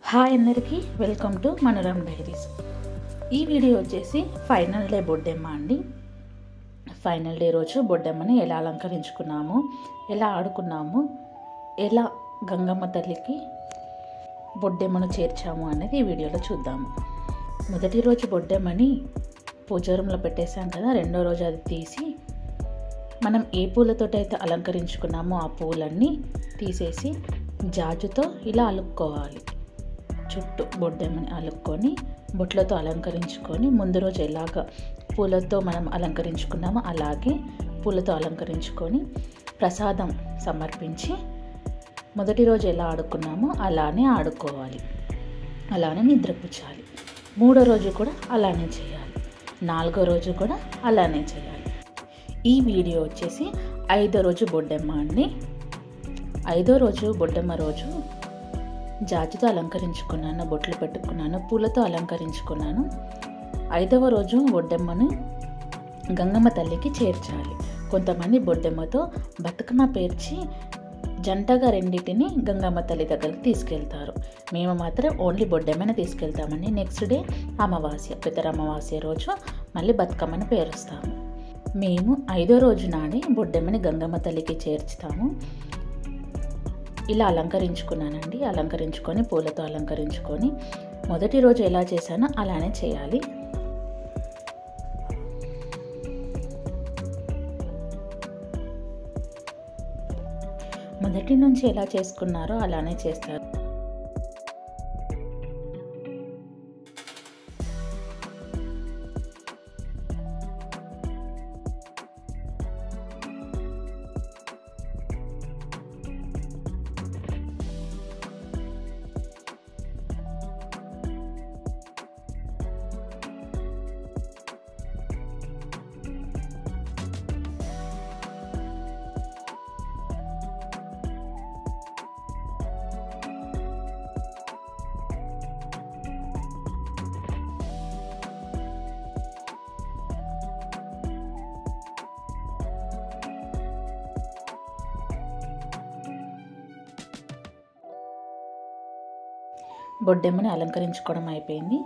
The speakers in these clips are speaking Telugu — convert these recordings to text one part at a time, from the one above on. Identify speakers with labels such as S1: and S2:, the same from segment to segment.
S1: హాయ్ అందరికీ వెల్కమ్ టు మనోరమ్ డైరీస్. ఈ వీడియో వచ్చేసి ఫైనల్ డే బొడ్డెమ్మ అండి. ఫైనల్ డే రోజు బొడ్డెమ్మని ఎలా అలంకరించుకున్నాము, ఎలా ఆడుకున్నాము, ఎలా గంగమ్మ తల్లికి బొడ్డెమ్మను చేర్చాము అనేది ఈ వీడియోలో చూద్దాము. మొదటి రోజు బొడ్డెమ్మని పూజ రూమ్లో పెట్టేశాం కదా, రెండో రోజు అది తీసి మనం ఏ పూలతోటి అయితే అలంకరించుకున్నామో ఆ పూలన్నీ తీసేసి జాజుతో ఇలా అలుక్కోవాలి. చుట్టూ బొడ్డెమ్మని అలుక్కొని బొట్లతో అలంకరించుకొని ముందు రోజు ఎలాగ పూలతో మనం అలంకరించుకున్నామో అలాగే పూలతో అలంకరించుకొని ప్రసాదం సమర్పించి మొదటి రోజు ఎలా ఆడుకున్నామో అలానే ఆడుకోవాలి, అలానే నిద్రపుచ్చాలి. మూడో రోజు కూడా అలానే చేయాలి, నాలుగో రోజు కూడా అలానే చేయాలి. ఈ వీడియో వచ్చేసి 5వ రోజు బొడ్డెమ్మ అండి. 5వ రోజు బొడ్డెమ్మ రోజు జాజితో అలంకరించుకున్నాను, బొట్లు పెట్టుకున్నాను, పూలతో అలంకరించుకున్నాను. 5వ రోజు బొడ్డెమ్మను గంగమ్మ తల్లికి చేర్చాలి. కొంతమంది బొడ్డెమ్మతో బతుకమ్మ పేర్చి జంటగా రెండింటిని గంగమ్మ తల్లి దగ్గరికి తీసుకెళ్తారు. మేము మాత్రం ఓన్లీ బొడ్డెమ్మని తీసుకెళ్తామండి. నెక్స్ట్ డే అమావాస్య, పితర అమావాస్య రోజు మళ్ళీ బతుకమ్మని పేరుస్తాము. మేము 5వ రోజు నాడే బొడ్డెమ్మని గంగమ్మ తల్లికి చేర్చుతాము. ఇలా అలంకరించుకున్నానండి. అలంకరించుకొని పూలతో అలంకరించుకొని మొదటి రోజు ఎలా చేశానో అలానే చేయాలి. మొదటి నుంచి ఎలా చేసుకున్నారో అలానే చేస్తారు. బొడ్డెమ్మని అలంకరించుకోవడం అయిపోయింది.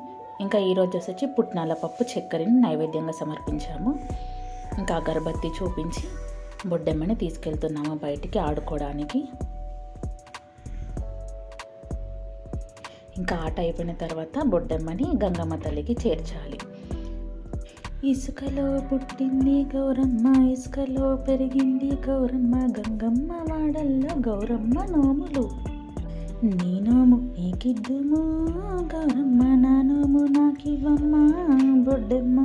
S1: ఇంకా ఈరోజు వచ్చి పుట్నాల పప్పు చక్కెరని నైవేద్యంగా సమర్పించాము. ఇంకా అగరబత్తి చూపించి బొడ్డెమ్మని తీసుకెళ్తున్నాము బయటికి ఆడుకోవడానికి. ఇంకా ఆట అయిపోయిన తర్వాత బొడ్డెమ్మని గంగమ్మ తల్లికి చేర్చాలి. ఇసుకలో పుట్టింది గౌరమ్మ, ఇసుకలో పెరిగింది గౌరమ్మ, గంగమ్మ వాడల్లో గౌరమ్మ నోములు, నీ నోము నీకిద్దుము గౌరమ్మ, నా నోము నాకివ్వమ్మ బొడ్డెమ్మ.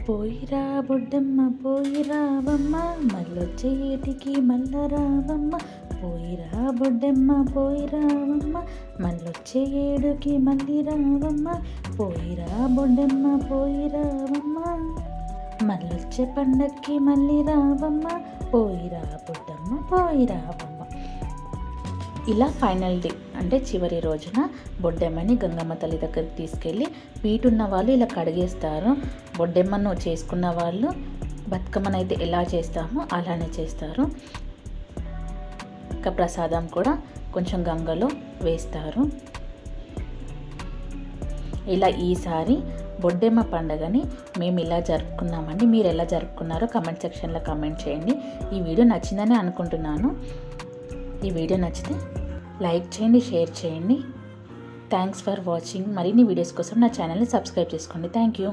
S1: పోయిరా బొడ్డెమ్మ పోయిరావమ్మ, మళ్ళొచ్చే ఏటికి మళ్ళ రావమ్మ, పోయిరా బొడ్డెమ్మ పోయిరావమ్మ, మళ్ళొచ్చే ఏడుకి మళ్ళీ రావమ్మ, పోయిరా బొడ్డెమ్మ పోయిరావమ్మ, మళ్ళొచ్చే పండక్కి మళ్ళీ రావమ్మ, పోయిరా బొడ్డెమ్మ పోయిరావమ్మ. ఇలా ఫైనల్ డే అంటే చివరి రోజున బొడ్డెమ్మని గంగమ్మ తల్లి దగ్గరికి తీసుకెళ్ళి పీటున్న వాళ్ళు ఇలా కడిగేస్తారు. బొడ్డెమ్మను చేసుకున్న వాళ్ళు బతుకమ్మనైతే ఎలా చేస్తామో అలానే చేస్తారు. ఇంకా ప్రసాదం కూడా కొంచెం గంగలో వేస్తారు. ఇలా ఈసారి బొడ్డెమ్మ పండుగని మేము ఇలా జరుపుకున్నామండి. మీరు ఎలా జరుపుకున్నారో కమెంట్ సెక్షన్లో కమెంట్ చేయండి. ఈ వీడియో నచ్చిందని అనుకుంటున్నాను. ఈ వీడియో నచ్చితే లైక్ చేయండి, షేర్ చేయండి. Thanks for watching. మరిన్ని వీడియోస్ కోసం నా ఛానల్ని సబ్స్క్రైబ్ చేసుకోండి. Thank you.